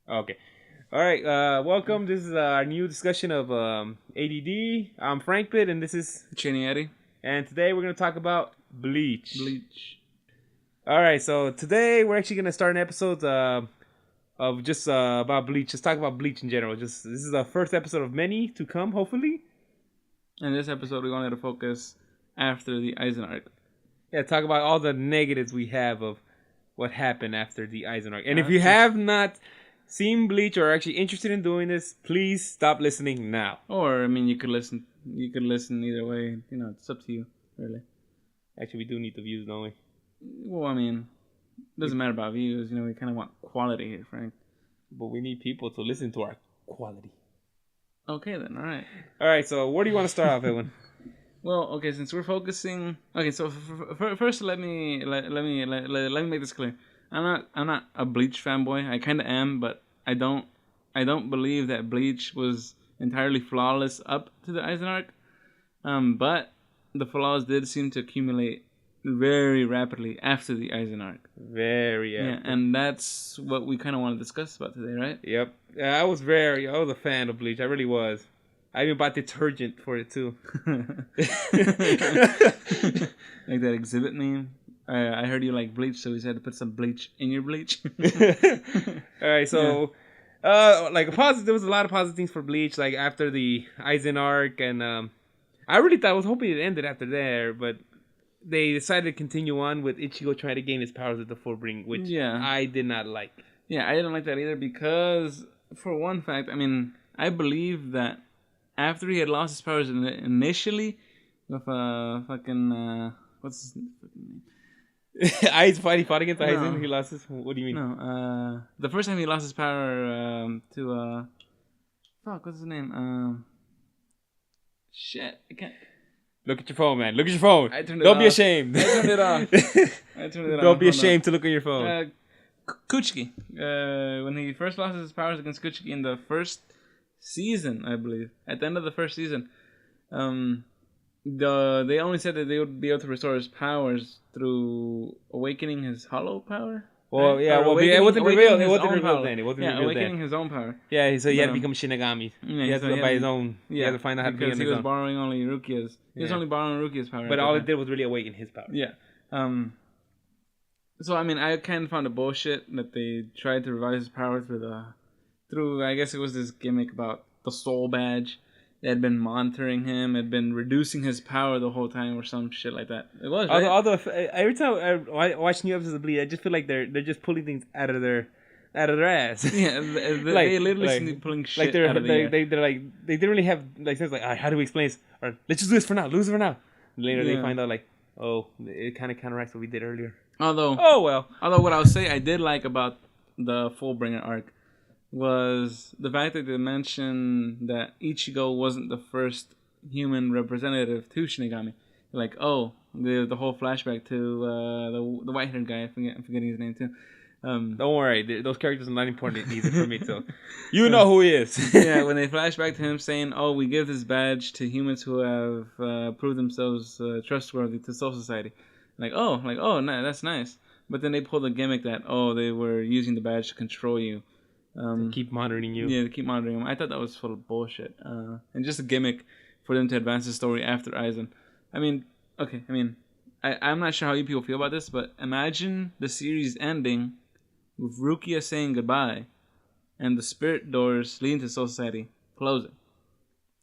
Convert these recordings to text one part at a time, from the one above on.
Okay. All right. Welcome. This is our new discussion of A.D.d. I'm Frank Pitt, and this is Cheney Eddie. and today we're gonna talk about Bleach. Bleach. All right. So today we're actually gonna start an episode of just about Bleach. Just talk about Bleach in general. Just this is the first episode of many to come, hopefully. In this episode, we wanted to focus after the Eisen arc. Yeah. Talk about all the negatives we have of what happened after the Eisen arc. And if you have not seen Bleach or are actually interested in doing this, please stop listening now. Or, I mean, you could listen. You could listen either way. You know, it's up to you, really. Actually, we do need the views, don't we? Well, I mean, it doesn't matter about views. You know, we kind of want quality here, Frank. But we need people to listen to our quality. Okay, then. All right. All right. So where do you want to start off, Edwin? Well, okay. Since we're focusing, okay. So first, let me make this clear. I'm not a Bleach fanboy. I kind of am, but I don't believe that Bleach was entirely flawless up to the Eisen arc. But the flaws did seem to accumulate very rapidly after the Eisen arc. Very. Yeah, and that's what we kind of want to discuss about today, right? Yep. I was a fan of Bleach. I really was. I even bought detergent for it too. Like that exhibit meme. I heard you like bleach, so we had to put some bleach in your bleach. All right, so there was a lot of positive things for Bleach, like after the Eisen arc, and I was hoping it ended after there, but they decided to continue on with Ichigo trying to gain his powers with the Fullbring, which I did not like. Yeah, I didn't like that either because, for one fact, I mean, I believe that after he had lost his powers initially with what's his fucking name? He fought against Aizen. He lost his. What do you mean? No, the first time he lost his power to what's his name? Shit, I can't. Look at your phone, man. Look at your phone. Don't be ashamed. I turned it off. Don't be ashamed to look at your phone. Kuchiki. When he first lost his powers against Kuchiki in the first season, I believe, at the end of the first season, they only said that they would be able to restore his powers through awakening his hollow power. Well, right? Yeah, it wasn't revealed. It wasn't revealed then. Awakening his own power. Yeah, so he had to become Shinigami. Yeah, he had to go by his own. Yeah, he had to find out how to be on his own. Because he was borrowing only Rukia's. He was only borrowing Rukia's power. But all it did was really awaken his power. Yeah. So I mean, I kind of found it bullshit that they tried to revive his power through I guess it was this gimmick about the soul badge. They had been monitoring him, had been reducing his power the whole time, or some shit like that. It was right? Although every time I watch new episodes of Bleach, I just feel like they're just pulling things out of their ass. Yeah, they literally seem to be pulling shit out of the air. They didn't really have like sense like, all right, how do we explain this? Or let's just do this for now. Lose it for now. And later they find out like, oh, it kind of counteracts what we did earlier. Although what I'll say I did like about the Fullbringer arc was the fact that they mentioned that Ichigo wasn't the first human representative to Shinigami. Like, the whole flashback to the white-haired guy. I'm forgetting his name too. Don't worry, those characters are not important either for me. So you know who he is. Yeah, when they flash back to him saying, "Oh, we give this badge to humans who have proved themselves trustworthy to Soul Society." No, that's nice. But then they pulled the gimmick that they were using the badge to control you. To keep monitoring you. Yeah, to keep monitoring him. I thought that was full of bullshit. And just a gimmick for them to advance the story after Aizen. I mean, okay, I'm not sure how you people feel about this, but imagine the series ending with Rukia saying goodbye and the spirit doors leading to Soul Society closing.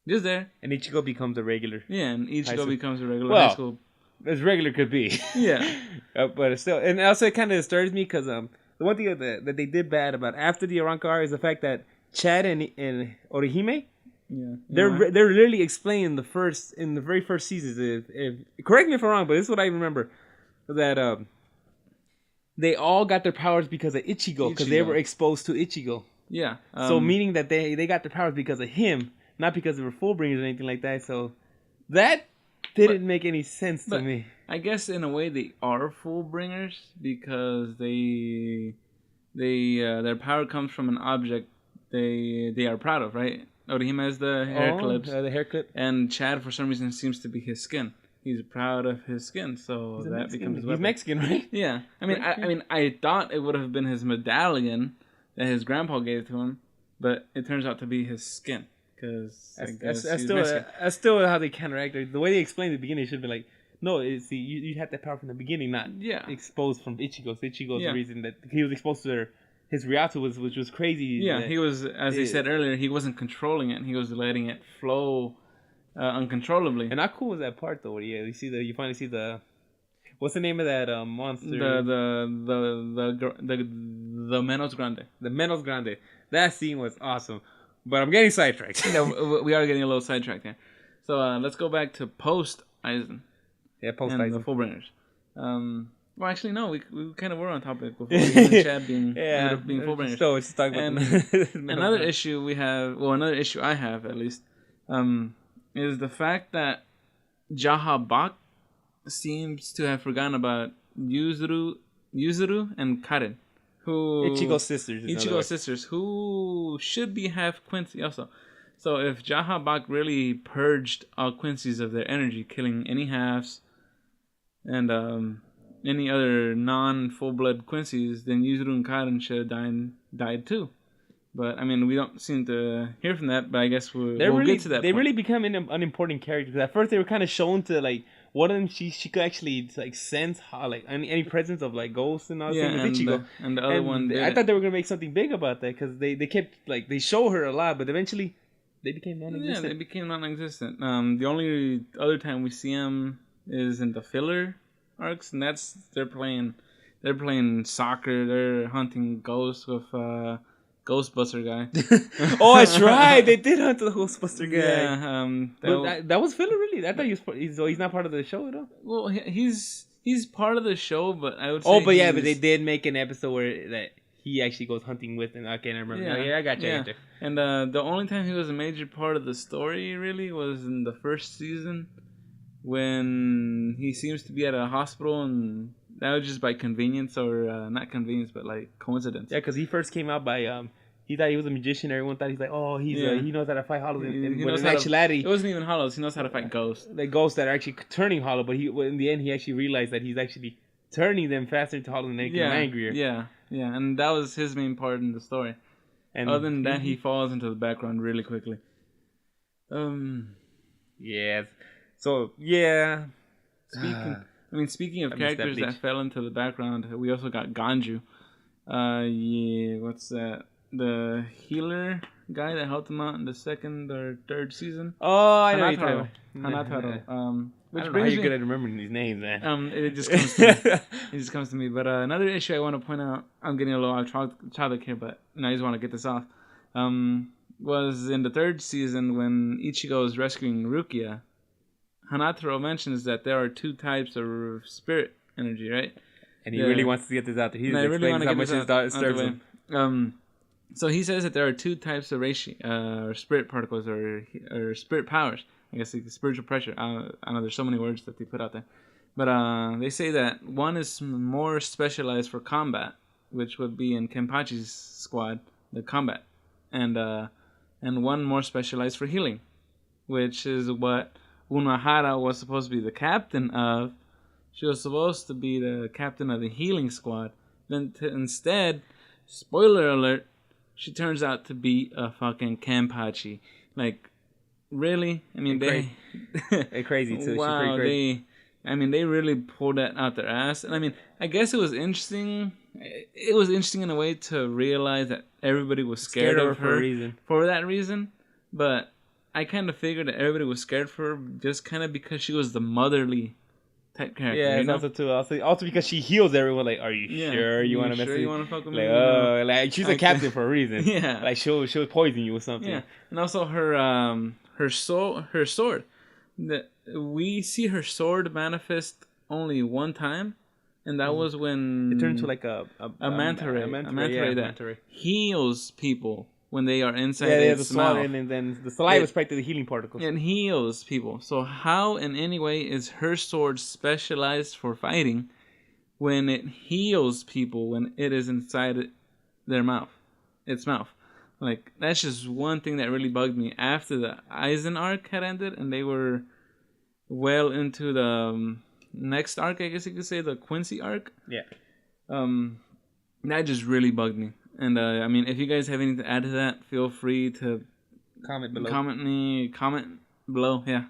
Just there. And Ichigo becomes a regular. Yeah, and Ichigo becomes a regular high school. As regular could be. Yeah. But still, and also it kind of disturbs me because the one thing that they did bad about after the Arankar is the fact that Chad and Orihime, they're literally explained in the very first seasons. If correct me if I'm wrong, but this is what I remember, that they all got their powers because of Ichigo because they were exposed to Ichigo. Yeah. So meaning that they got their powers because of him, not because they were Fullbringers or anything like that. So that didn't make any sense to me. I guess in a way they are Fullbringers because their power comes from an object they are proud of, right? Orihime has the hair clips. The hair clip. And Chad, for some reason, seems to be his skin. He's proud of his skin, so that becomes his weapon. He's Mexican, right? Yeah. I mean, I thought it would have been his medallion that his grandpa gave to him, but it turns out to be his skin. Because that's still how they counteract it. The way they explained at the beginning should be like, no, you had that power from the beginning, not exposed from Ichigo. So Ichigo's the reason that he was exposed to his Ryatsu which was crazy. Yeah, he was, as they said earlier, he wasn't controlling it. He was letting it flow uncontrollably. And how cool was that part though? Yeah, you finally see the. What's the name of that monster? The Menos Grande. The Menos Grande. That scene was awesome. But I'm getting sidetracked. We are getting a little sidetracked here. So let's go back to post Aizen. Yeah, post Aizen. The Fullbringers. Well, actually, no. We kind of were on topic before Chad being Fullbringers. So let's talk about another issue we have. Well, another issue I have at least is the fact that Jaha Bak seems to have forgotten about Yuzuru and Karen. Ichigo's sisters, who should be half Quincy also. So if Jaha Bak really purged all Quincy's of their energy, killing any halves and any other non-full-blood Quincy's, then Yuzuru and Karen should have died too. But I mean, we don't seem to hear from that. But I guess we'll get to that. They really become unimportant characters. At first, they were kind of shown to like one of them. She could actually like sense how like any presence of like ghosts and all. Yeah, and the other one. I thought they were gonna make something big about that because they kept like they show her a lot, but eventually they became non-existent. Yeah, they became non-existent. The only other time we see them is in the filler arcs, and that's they're playing soccer. They're hunting ghosts with. Ghostbuster guy. Oh, that's right. They did hunt the Ghostbuster guy. Yeah. That was filler, really. I thought he's not part of the show at all. Well, he's part of the show, but I would say. Oh, but they did make an episode where that he actually goes hunting with, and I can't remember. Yeah, I got you. Yeah. And the only time he was a major part of the story really was in the first season when he seems to be at a hospital and. That was just by convenience, or not convenience, but like coincidence. Yeah, because he first came out by he thought he was a magician. Everyone thought he's like, oh, he knows how to fight hollows. But in actuality, it wasn't even hollows. He knows how to fight ghosts. The ghosts that are actually turning hollow. But in the end, he actually realized that he's actually turning them faster into hollow and making them angrier. Yeah, and that was his main part in the story. And other than that, he falls into the background really quickly. Yeah. So yeah. Speaking of characters that fell into the background, we also got Ganju. What's that? The healer guy that helped him out in the second or third season. Oh, I know. Hanataro. Which I don't know how you're good at remembering these names, man. It just comes to me. It just comes to me. But another issue I want to point out, I'm getting a little off topic here, but I just want to get this off. Was in the third season when Ichigo is rescuing Rukia. Hanataro mentions that there are two types of spirit energy, right? And he really wants to get this out there. He really wants to get this out there. So he says that there are two types of or spirit particles or spirit powers. I guess like spiritual pressure. I know there's so many words that they put out there. But they say that one is more specialized for combat, which would be in Kenpachi's squad, the combat. And one more specialized for healing, which is what Unohara was supposed to be the captain of. She was supposed to be the captain of the healing squad. Then instead, spoiler alert, she turns out to be a fucking Kenpachi. Like, really? I mean, they're crazy too. Wow, she's pretty crazy. They really pulled that out their ass. And I mean, I guess it was interesting. It was interesting in a way to realize that everybody was scared of her for that reason. But I kind of figured that everybody was scared for her just kind of because she was the motherly type character. Yeah, it's also too. Also because she heals everyone. Like, are you sure you want to mess with me? You want to fuck with me? Like she's a captain for a reason. Yeah, like she'll poison you or something. Yeah, and also her sword. That we see her sword manifest only one time, and that was when it turned to like a manta ray that heals people when they are inside its mouth. And then the saliva is practically healing particles. And heals people. So how in any way is her sword specialized for fighting when it heals people when it is inside their mouth? Its mouth. Like, that's just one thing that really bugged me. After the Aizen arc had ended and they were well into the next arc, I guess you could say, the Quincy arc. Yeah. That just really bugged me. And I mean, if you guys have anything to add to that, feel free to comment below. Comment below. Yeah.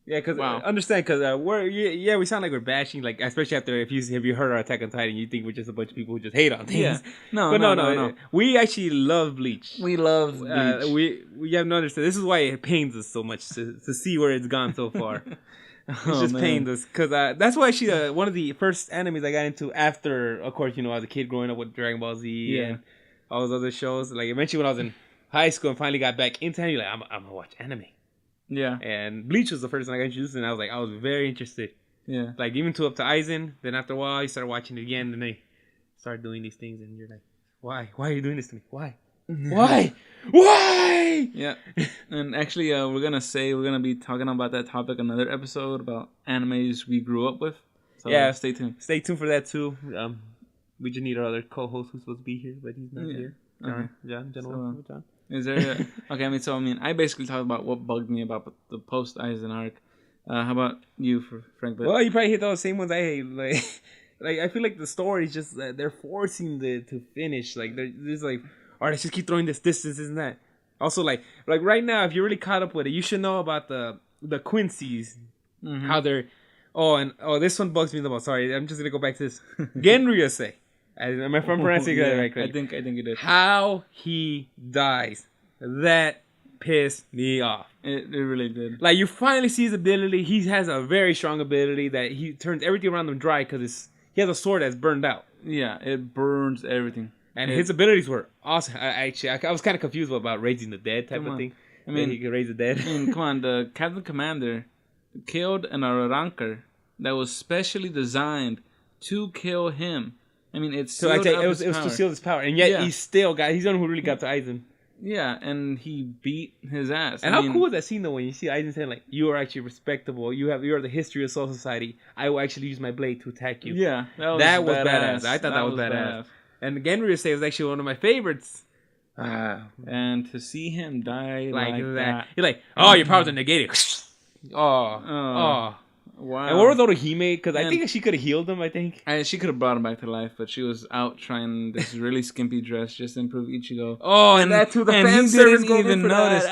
Yeah, because understand, because we sound like we're bashing, like, especially after if you heard our Attack on Titan, you think we're just a bunch of people who just hate on things. Yeah. No. We actually love Bleach. We love Bleach. We have to understand. This is why it pains us so much to see where it's gone so far. It's just pains us, because that's why actually one of the first animes I got into after, of course, as a kid growing up with Dragon Ball Z and all those other shows. Like eventually when I was in high school and finally got back into anime, like I'm gonna watch anime. Yeah. And Bleach was the first one I got introduced, and I was very interested. Yeah. Like, even up to Aizen, then after a while, you start watching it again, and they start doing these things, and you're like, why? Why are you doing this to me? Why? Why? Why? Yeah. And actually, we're going to be talking about that topic another episode about animes we grew up with. So yeah. Stay tuned. Stay tuned for that, too. We just need our other co-host who's supposed to be here, but he's not here. John. Is there okay? I mean, I basically talked about what bugged me about the post Aizen arc. How about you, Frank? Well, you probably hit those same ones I hate. Like I feel like the story is just they're forcing to finish. Like they're just like, all right, let's just keep throwing this, and that. Also, like right now, if you're really caught up with it, you should know about the Quincy's, how they're. This one bugs me the most. Sorry, I'm just gonna go back to this. Genryusei. Am I pronouncing that right? I think you did. How he dies, that pissed me off. It really did. Like, you finally see his ability. He has a very strong ability that he turns everything around him dry because he has a sword that's burned out. Yeah, it burns everything. And his abilities were awesome. I was kind of confused about raising the dead type of thing. I mean, he could raise the dead. Come on, the Captain Commander killed an Aranker that was specially designed to kill him. I mean, it was to seal his power, and yet he's the one who really got to Aizen. Yeah, and he beat his ass. And how cool is that scene though when you see Aizen saying like, "You are actually respectable. You are the history of Soul Society. I will actually use my blade to attack you." Yeah, that was badass. I thought that was badass. And Genryusei was actually one of my favorites. And to see him die like that. You're like, oh, your powers are negated. Oh. Wow. And what was Orihime? Because I think she could have healed him, I think. She could have brought him back to life, but she was out trying this really skimpy dress just to improve Ichigo. Oh, and that's who the fan service didn't even notice.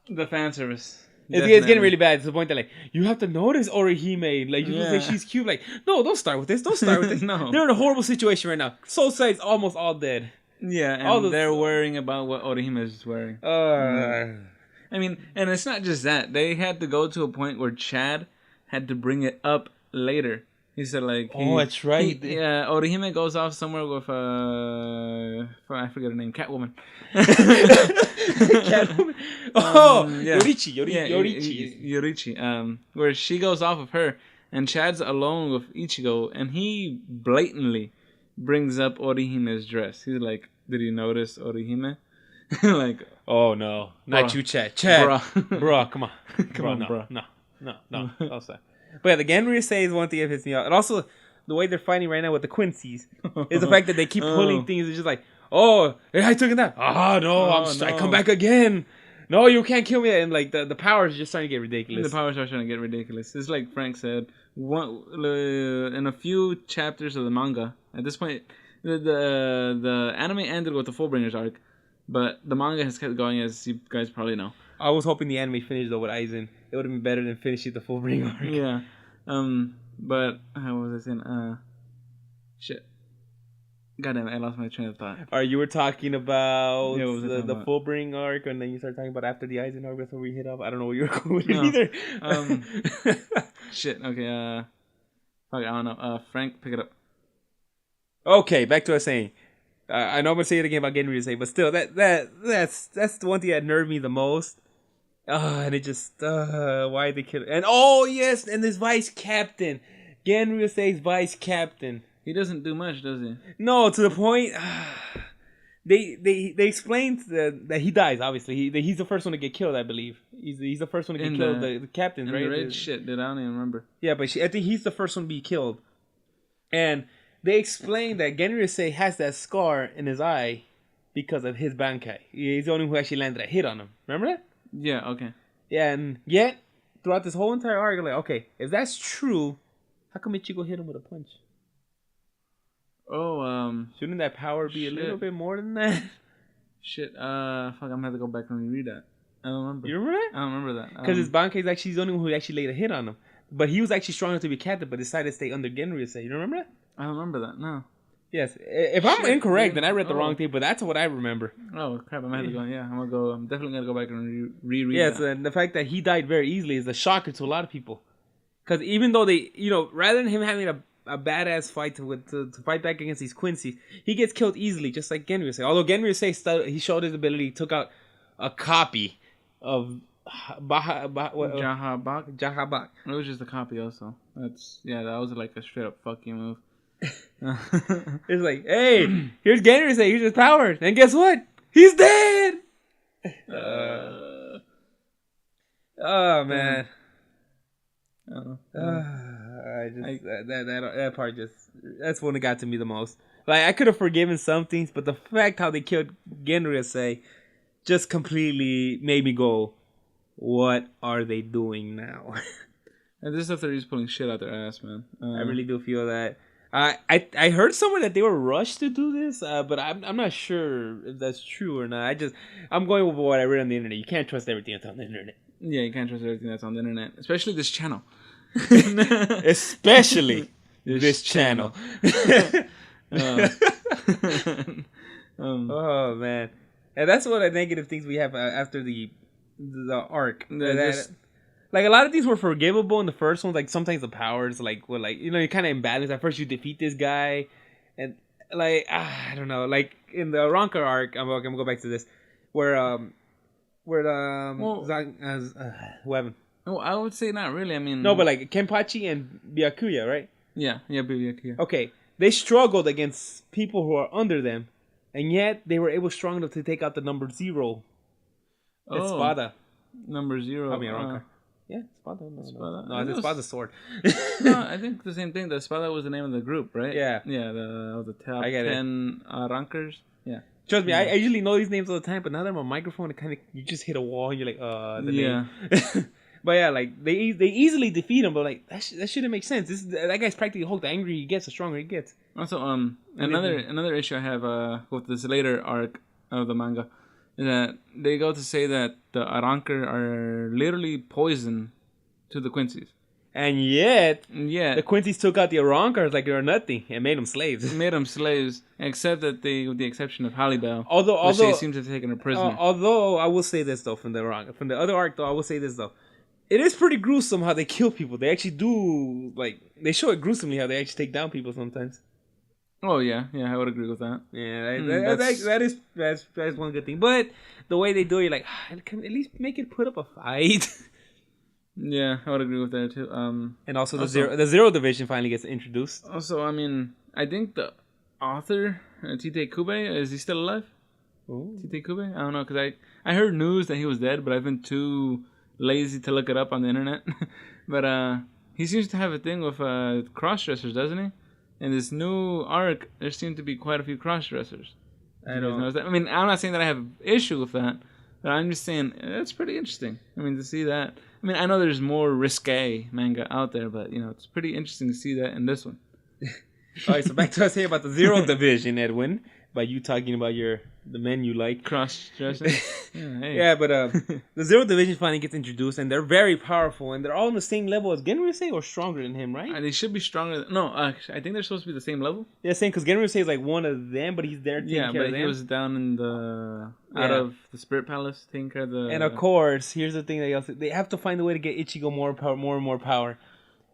The fan service. It's getting really bad to the point that, like, you have to notice Orihime. Like, you say she's cute. Like, no, don't start with this. Don't start with this. No. They're in a horrible situation right now. Soul Side's almost all dead. Yeah, and they're worrying about what Orihime is wearing. I mean, and it's not just that. They had to go to a point where Chad had to bring it up later. He said, like... that's right. Orihime goes off somewhere with, I forget her name, Catwoman. Catwoman? Yorichi. Where she goes off of her, and Chad's alone with Ichigo, and he blatantly brings up Orihime's dress. He's like, did you notice Orihime? Like... Oh, no. Not you, Chad. Bro, come on. Bro. No. Also. But yeah, the Genryusei is one thing that pisses me off. And also, the way they're fighting right now with the Quincy's is the fact that they keep pulling things. It's just like, oh, I took it down. Oh, no, I come back again. No, you can't kill me. And like the powers are just starting to get ridiculous. The powers are starting to get ridiculous. It's like Frank said, in a few chapters of the manga, at this point, the anime ended with the Fullbringers arc, but the manga has kept going, as you guys probably know. I was hoping the anime finished though with Aizen. It would have been better than finishing the Fullbringer arc. Yeah. But how was I saying? Shit. Goddamn, I lost my train of thought. Alright, you were talking about the Fullbringer arc, and then you started talking about after the Aizen arc. That's where we hit up. I don't know what you were going with either. Shit. Okay. Fuck, I don't know. Frank, pick it up. Okay, back to what I was saying. I know I'm gonna say it again about Genryusei, but still, that's the one thing that nerved me the most. And it just why they kill? And yes, and this vice captain, Genryusei's vice captain. He doesn't do much, does he? No, to the point. They explained that he dies. Obviously, he's the first one to get killed. I believe he's the first one to get killed. The captains, right? The red shit, dude. I don't even remember. Yeah, but I think he's the first one to be killed, and they explained that Genryusei has that scar in his eye because of his Bankai. He's the only one who actually landed a hit on him. Remember that? Yeah, okay. Yeah, and yet, throughout this whole entire arc, like, okay, if that's true, how come Ichigo hit him with a punch? Oh, shouldn't that power be a little bit more than that? Shit. Fuck, I'm gonna have to go back and reread that. I don't remember. You remember that? I don't remember that. Because his Bankai is actually the only one who actually laid a hit on him. But he was actually strong enough to be captain, but decided to stay under Genryusei. You don't remember that? I don't remember that. No. Yes. If I'm incorrect, then I read the wrong thing, but that's what I remember. Oh, crap. I'm gonna have to go. Yeah, I'm definitely gonna go back and reread yes, that. and the fact that he died very easily is a shocker to a lot of people. Because even though they, rather than him having a badass fight to fight back against these Quincy's, he gets killed easily, just like Genryusei. Although Genryusei he showed his ability, he took out a copy of Jahabak. It was just a copy also. That was like a straight up fuck you move. It's like, hey, here's Genryusei, here's his powers, and guess what? He's dead. Oh man. That part that's one that got to me the most. Like, I could have forgiven some things, but the fact how they killed Genryusei just completely made me go, what are they doing now? And this stuff they're just pulling shit out their ass, man. I really do feel that. I heard somewhere that they were rushed to do this, but I'm not sure if that's true or not. I'm going with what I read on the internet. You can't trust everything that's on the internet. Yeah, you can't trust everything that's on the internet, especially this channel. Especially this channel. Oh man, and that's one of the negative things we have after the arc. Like, a lot of these were forgivable in the first one. Like, sometimes the powers, like, were like, you're kind of imbalanced. At first, you defeat this guy, and like, I don't know. Like, in the Ronka arc, I'm gonna go back to this, where Weapon. Oh, I would say not really. I mean, no, but like Kenpachi and Byakuya, right? Yeah, Byakuya. Okay, they struggled against people who are under them, and yet they were strong enough to take out the number 0. Espada. Number 0. I mean, Ronka. Yeah, Espada. No, it's Espada's sword. No, I think the same thing. The Espada was the name of the group, right? Yeah. Yeah, the top 10 rankers. Yeah. Trust me, I usually know these names all the time, but now that I'm on microphone, you just hit a wall and you're like, the name. But yeah, like, they easily defeat him, but like, that shouldn't make sense. That guy's practically Hulk. The angrier he gets, the stronger he gets. Also, another issue I have with this later arc of the manga is that they go to say that the Aranker are literally poison to the Quincy's. And yet, the Quincy's took out the Arankers like they were nothing and made them slaves. Except that with the exception of Halibel, although they seem to have taken her prisoner. Although I will say this though, from the other arc though, I will say this though, it is pretty gruesome how they kill people. They actually do, like, they show it gruesomely how they actually take down people sometimes. Oh yeah, I would agree with that. Yeah, that's one good thing. But the way they do it, you're like, at least make it put up a fight. Yeah, I would agree with that too. And also the Zero Division finally gets introduced. Also, I mean, I think the author Tite Kube, is he still alive? Ooh. Tite Kube? I don't know, because I heard news that he was dead, but I've been too lazy to look it up on the internet. But he seems to have a thing with cross-dressers, doesn't he? In this new arc, there seem to be quite a few cross-dressers. I mean, I'm not saying that I have an issue with that, but I'm just saying it's pretty interesting. I mean, to see that. I mean, I know there's more risque manga out there, but, it's pretty interesting to see that in this one. All right, so back to us here about the Zero Division, Edwin. By you talking about the men you like. Cross-dressing. Yeah, but the Zero Division finally gets introduced, and they're very powerful, and they're all on the same level as Genryusei, or stronger than him, right? They should be stronger. No, I think they're supposed to be the same level. Yeah, same, because Genryusei is like one of them, but he's there taking care of them. Yeah, but he was down in out of the Spirit Palace taking care of the... And of course, here's the thing, they have to find a way to get Ichigo more and more power.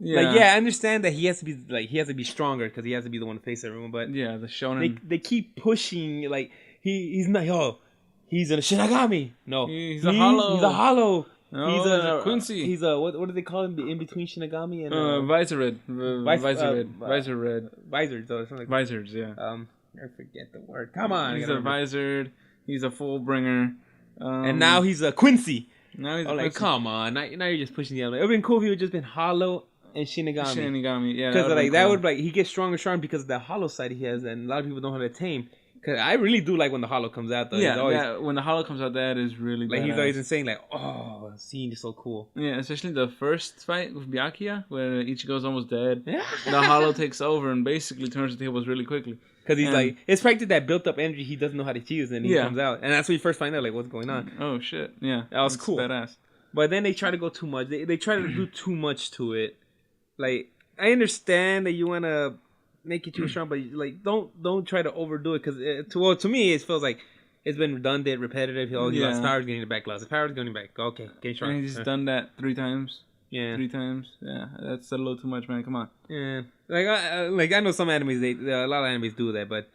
Yeah. Like, I understand that he has to be stronger because he has to be the one to face everyone. But yeah, the shonen. They keep pushing, like, he's not. He's a Shinigami. No, he's a hollow. He's a hollow. No, he's a Quincy. He's a what do they call him in between Shinigami and Visored. Visored. Visored or something like that. Visored, yeah. I forget the word. Come on. He's a Visored. He's a Fullbringer. And now he's a Quincy. Now he's like, come on. Now you're just pushing the other. It would have been cool if he would just been hollow and Shinigami. Yeah. Because that would he gets stronger because of the hollow side he has, and a lot of people don't know how to tame. Cause I really do like when the hollow comes out though. Yeah, when the hollow comes out, that is really like badass. he's always insane. Like, oh, scene is so cool. Yeah, especially the first fight with Byakuya, where Ichigo's almost dead. Yeah. The hollow takes over and basically turns the tables really quickly. Because he's like, it's practically that built up energy he doesn't know how to use, and he comes out, and that's when you first find out like what's going on. Oh shit! Yeah, that was cool. Badass. But then they try to go too much. They try to do too much to it. Like, I understand that you want to make it too strong, but like don't try to overdo it, because to me it feels like it's been redundant, repetitive. He lost powers, getting it back, lost his powers, getting it back. Okay, getting strong. And he's done that 3 times. Yeah, 3 times. Yeah, that's a little too much, man. Come on. Yeah, like I know some animes, a lot of animes do that, but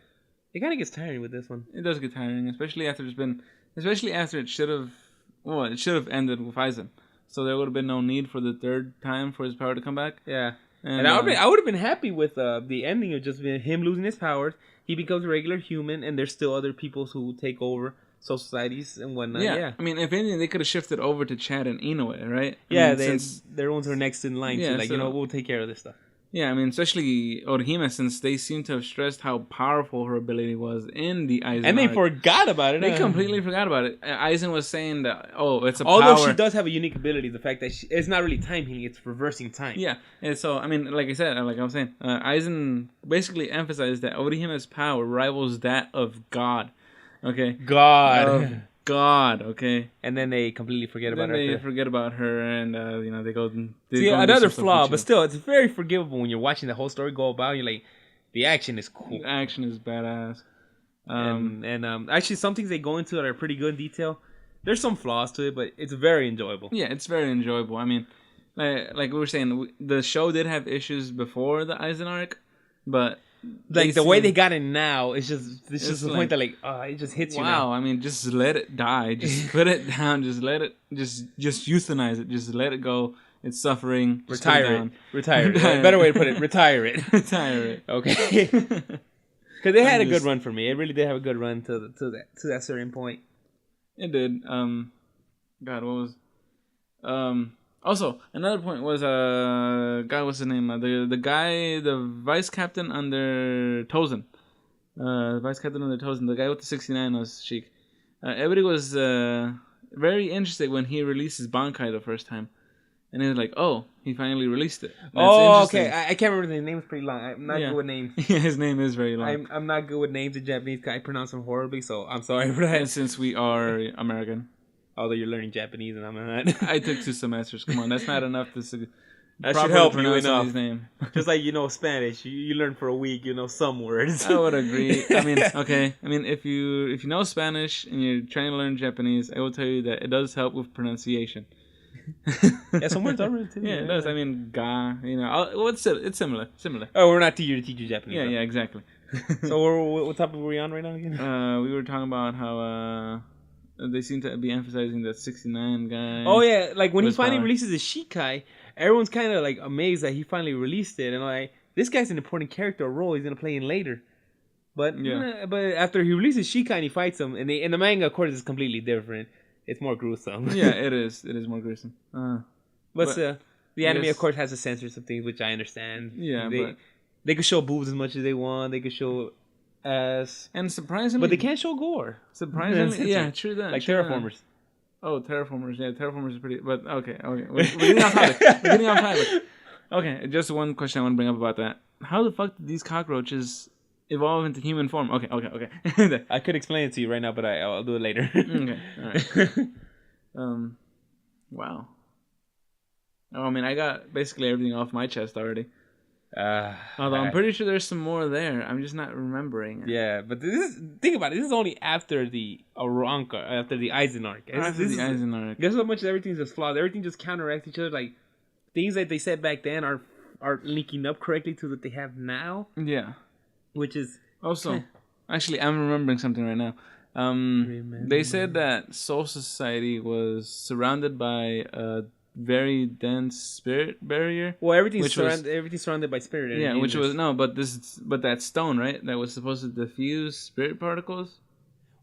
it kind of gets tiring with this one. It does get tiring, especially after it should have ended with Aizen. So there would have been no need for the 3rd time for his power to come back. Yeah. And I would have been happy with the ending of just him losing his powers. He becomes a regular human, and there's still other people who take over social societies and whatnot. Yeah. I mean, if anything, they could have shifted over to Chad and Inoue, right? Their ones are next in line. Yeah, so, we'll take care of this stuff. Yeah, I mean, especially Orihime, since they seem to have stressed how powerful her ability was in the Aizen and they forgot about it. They completely forgot about it. Aizen was saying that, it's a Although power. She does have a unique ability, the fact that it's not really time healing, it's reversing time. Yeah, and so, I mean, like I said, like I was saying, Aizen basically emphasized that Orihime's power rivals that of God. Okay? God, okay, and then they completely forget about her. They forget about her, and they go. See, another flaw, but still, it's very forgivable when you're watching the whole story go about. You're like, the action is cool. The action is badass. Actually, some things they go into that are pretty good in detail. There's some flaws to it, but it's very enjoyable. Yeah, it's very enjoyable. I mean, like we were saying, the show did have issues before the Aizen arc, but. Like the way they got it now, it's just the point that it just hits you. Wow, I mean, just let it die. Just put it down. Just let it. Just euthanize it. Just let it go. It's suffering. Retire it. Better way to put it. Retire it. Retire it. Okay. Because they had a good run for me. It really did have a good run to that certain point. It did. God, what was? Also, another point was what's his name? The vice captain under Tozen. The guy with the 69 nose cheek. Everybody was very interested when he released his Bankai the first time. And he was like, oh, he finally released it. Okay. I can't remember. His name is pretty long. I'm not good with names. Yeah, his name is very long. I'm not good with names in Japanese because I pronounce them horribly, so I'm sorry for that. And since we are American. Although you're learning Japanese and I'm not. I took 2 semesters. Come on, that's not enough to that should help you enough. His name. Just like Spanish, you learn for a week, some words. I would agree. I mean, okay. I mean, if you know Spanish and you're trying to learn Japanese, I will tell you that it does help with pronunciation. Yeah, some words are really too. Yeah, it does. I mean, ga. It's similar. Oh, we're not here to teach you Japanese. Yeah, exactly. So what topic were we on right now again? We were talking about how they seem to be emphasizing that 69 guy. Oh yeah, like when he finally releases his Shikai, everyone's kind of like amazed that he finally released it, and like this guy's an important character role he's gonna play in later. But after he releases Shikai and he fights him, and in the manga, of course, it's completely different. It's more gruesome. Yeah, it is. It is more gruesome. But the anime, of course, has to censor some things, which I understand. Yeah, they could show boobs as much as they want. They could show ass, and surprisingly, but they can't show gore. Surprisingly, yeah, true that. Like Terraformers. Oh, Terraformers. Yeah, Terraformers is pretty. But okay. We're getting off topic. Okay, just one question I want to bring up about that. How the fuck did these cockroaches evolve into human form? Okay. I could explain it to you right now, but I'll do it later. Okay. All right. Wow. Oh, I mean, I got basically everything off my chest already. Although I'm pretty sure there's some more there. I'm just not remembering. Yeah, but think about it. This is only after the Aranka, after the Aizen arc. There's so much that everything's just flawed. Everything just counteracts each other. Like things that they said back then are linking up correctly to what they have now. Yeah, which is also actually I'm remembering something right now. They said that Soul Society was surrounded by a very dense spirit barrier. Well, everything's surrounded by spirit energy. Yeah, which was but that stone, right? That was supposed to diffuse spirit particles.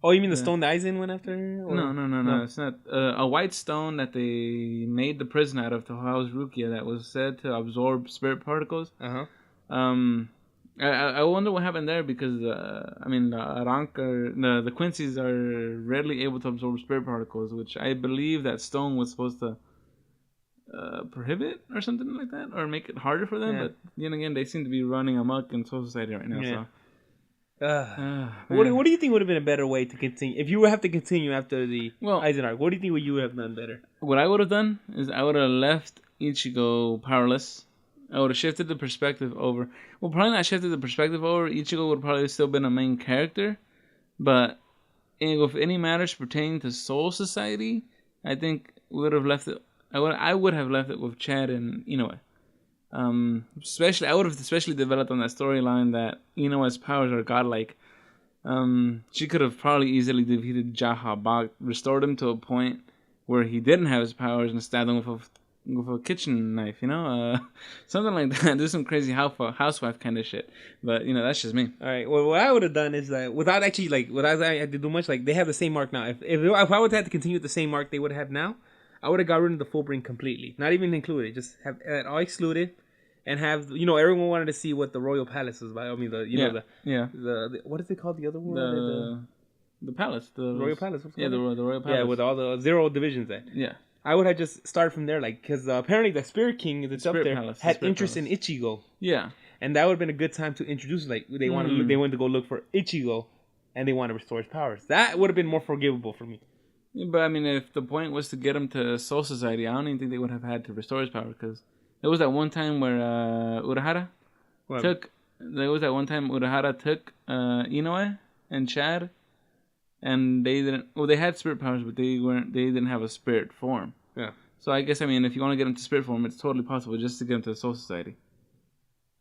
Oh, you mean the stone that Aizen went after? Or? No. It's not a white stone that they made the prison out of to house Rukia that was said to absorb spirit particles. I wonder what happened there because I mean the Quincy's are readily able to absorb spirit particles, which I believe that stone was supposed to prohibit or something like that, or make it harder for them. Yeah. But then again, they seem to be running amok in Soul Society right now. Yeah. So. What do you think would have been a better way to continue if you would have to continue after the Aizen arc? What do you think you would have done better? What I would have done is I would have left Ichigo powerless. I would have shifted the perspective over. Well, probably not shifted the perspective over. Ichigo would have probably still been a main character. But if any matters pertaining to Soul Society, I think we would have left it. I would have left it with Chad and Inoue. I would have especially developed on that storyline that Inoue's powers are godlike. She could have probably easily defeated Jaha Bak, restored him to a point where he didn't have his powers, and stabbed him with a kitchen knife, something like that. Do some crazy housewife kind of shit. But that's just me. All right. Well, what I would have done is that without actually without I had to do much, they have the same mark now. If I would have had to continue with the same mark they would have now, I would have got rid of the full bring completely, not even included. Just have it all excluded, and have everyone wanted to see what the Royal Palace was about. I mean the what is it called? The other one. The palace. The Royal Palace. The Royal Palace. Yeah, with all the 0 divisions there. Yeah. I would have just started from there, because apparently the Spirit King that's up there had interest in Ichigo. Yeah, and that would have been a good time to introduce. They wanted to go look for Ichigo, and they want to restore his powers. That would have been more forgivable for me. Yeah, but I mean, if the point was to get him to Soul Society, I don't even think they would have had to restore his power because there was that one time where Urahara took Inoue and Chad. And they didn't. Well, they had spirit powers, but they didn't have a spirit form. Yeah. So I guess if you want to get them to spirit form, it's totally possible just to get them to the Soul Society.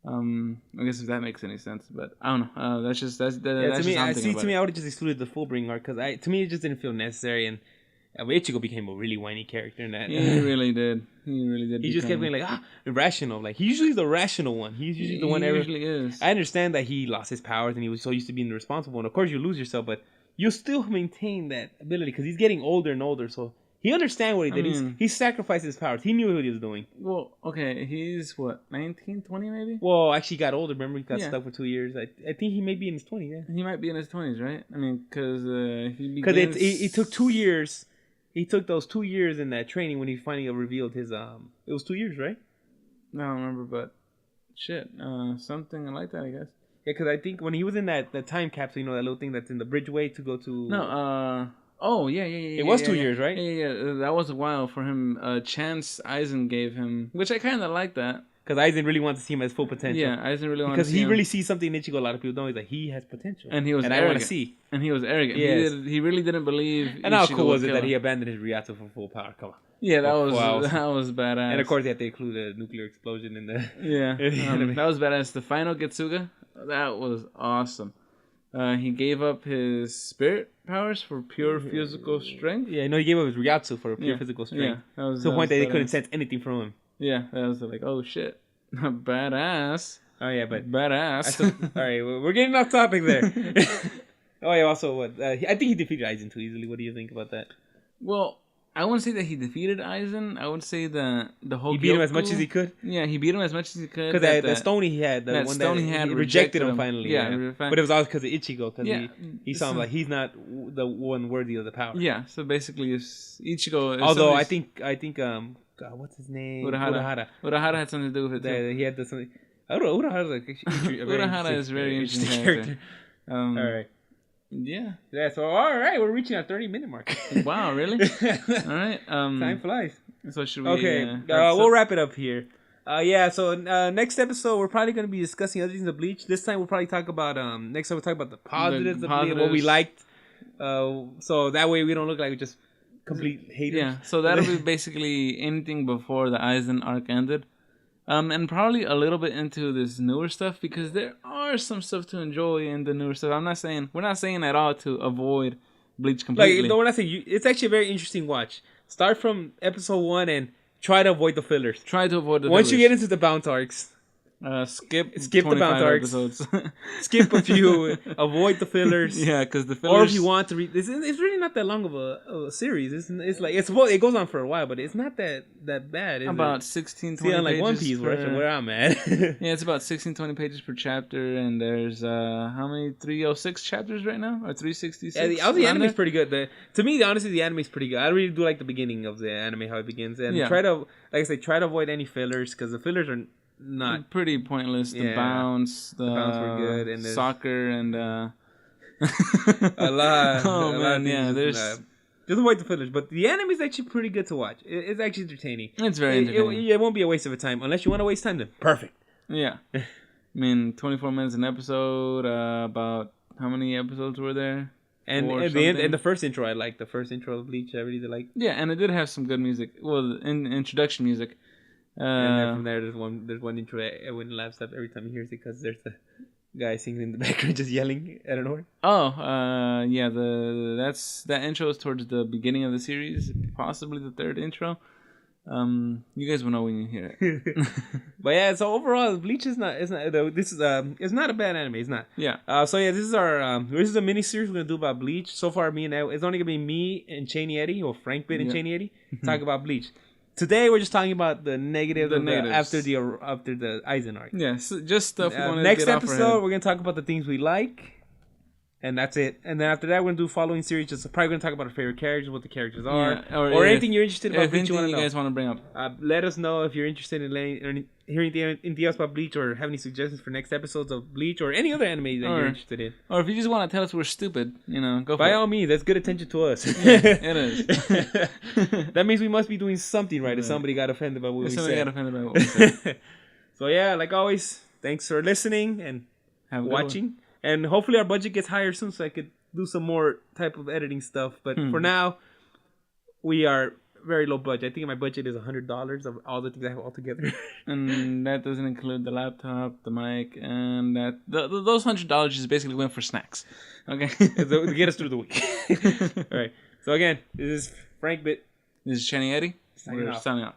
I guess if that makes any sense, but I don't know. That's just that's to me. I would have just excluded the full bring arc because to me it just didn't feel necessary, and Ichigo became a really whiny character in that. He really did. He just kept being irrational. He's usually the rational one. He's usually the one. He usually is. I understand that he lost his powers and he was so used to being responsible, and of course you lose yourself, but you still maintain that ability because he's getting older and older. So he understands what he did. He sacrificed his powers. He knew what he was doing. Well, okay, he's what, 19, 20 maybe? Well, actually, he got older. Remember, he got stuck for 2 years. I think he may be in his 20s. Yeah, he might be in his 20s, right? I mean, because it took 2 years. He took those 2 years in that training when he finally revealed his It was 2 years, right? I don't remember, but shit, something like that, I guess. Yeah, because I think when he was in that time capsule, that little thing that's in the bridgeway to go to... No, oh, yeah. It was 2 years, right? Yeah, that was a while for him. Chance Aizen gave him, which I kind of like that. Because Aizen really wants to see him as full potential. Yeah, Aizen really wants to see him. Because he really sees something in Ichigo a lot of people don't. He's like, he has potential. And he was arrogant. I want to see. And he was arrogant. Yes. He really didn't believe And how cool was it that he abandoned his Ryatsu for full power? Come on. Yeah, that was badass. And of course, they had to include a nuclear explosion in the... Yeah, that was badass. The final Getsuga, that was awesome. He gave up his spirit powers for pure physical strength. Yeah, he gave up his Ryatsu for pure physical strength. Yeah, to the point that they couldn't sense anything from him. Yeah, that was like, oh shit. Badass. Oh yeah, but... Badass. All right, we're getting off topic there. Oh yeah, also, what? I think he defeated Aizen too easily. What do you think about that? Well... I wouldn't say that he defeated Aizen. I would say that the whole... He beat him as much as he could? Yeah, he beat him as much as he could. Because that Stony he had, he rejected him finally. Yeah, but it was all because of Ichigo. Because he saw him like he's not the one worthy of the power. Yeah, so basically it's Ichigo... Although I think God, what's his name? Urahara had something to do with it too. He had something... Urahara is a very interesting character. All right. Yeah. So all right, we're reaching our 30-minute mark. Wow, really? All right. Time flies. So should we? Okay, we'll wrap it up here. So next episode we're probably going to be discussing other things of Bleach. This time we'll probably talk about next time we'll talk about the positives of Bleach, what we liked. So that way we don't look like just complete haters. Yeah. So that'll be basically anything before the Aizen arc ended. And probably a little bit into this newer stuff because there are some stuff to enjoy in the newer stuff. We're not saying at all to avoid Bleach completely. We're not saying it's actually a very interesting watch. Start from episode 1 and try to avoid the fillers. Once you get into the bounce arcs, Skip the bounce arcs. episodes. Skip a few. Avoid the fillers. Yeah, because the fillers. Or if you want to read, it's really not that long of a series. It goes on for a while, but it's not that bad. About 16, 20 pages. Like One Piece, where I'm at. Yeah, it's about 16, 20 pages per chapter, and there's how many 306 chapters right now, or 366? Yeah, the anime's pretty good. To me, honestly, the anime's pretty good. I really do like the beginning of the anime, how it begins, and try to avoid any fillers because the fillers are not pretty pointless. The bounce were good, and soccer and a lot. Oh man, yeah. There's just avoid the fillers, but the anime is actually pretty good to watch. It's actually entertaining. It's very entertaining. It won't be a waste of time unless you want to waste time. Then perfect. Yeah, I mean 24 minutes an episode. About how many episodes were there? And at the end, and the first intro, I liked the first intro of Bleach. I really like. Yeah, and it did have some good music. Well, introduction music. And then from there, there's one intro. Everyone laughs up every time he hears it because there's the guy singing in the background just yelling out of nowhere. Oh, yeah. That intro is towards the beginning of the series, possibly the third intro. You guys will know when you hear it. But yeah, so overall, Bleach is not. It's not a bad anime. It's not. Yeah. So yeah, this is a mini series we're gonna do about Bleach. So far, it's only gonna be me and Cheney Eddie, or Frank Bit and Cheney Eddie, talk about Bleach. Today we're just talking about the negatives after the Aizen arc. Yeah, so just stuff we want to next episode, we're gonna talk about the things we like, and that's it. And then after that, we're gonna do following series. Just probably gonna talk about our favorite characters, what the characters are, or anything you're interested about. If you guys want to bring up, let us know if you're interested in hearing anything else about Bleach, or have any suggestions for next episodes of Bleach, or any other anime that you're interested in. Or if you just want to tell us we're stupid, go for it. By all means, that's good attention to us. Yeah, it is. That means we must be doing something right if somebody got offended by what we said. So yeah, like always, thanks for listening and watching. And hopefully our budget gets higher soon so I could do some more type of editing stuff. But for now, we are very low budget. I think my budget is $100 of all the things I have all together. And that doesn't include the laptop, the mic, and those $100 just basically went for snacks. Okay? To get us through the week. All right. So again, this is Frank Bit. This is Cheney Eddie. We're signing off.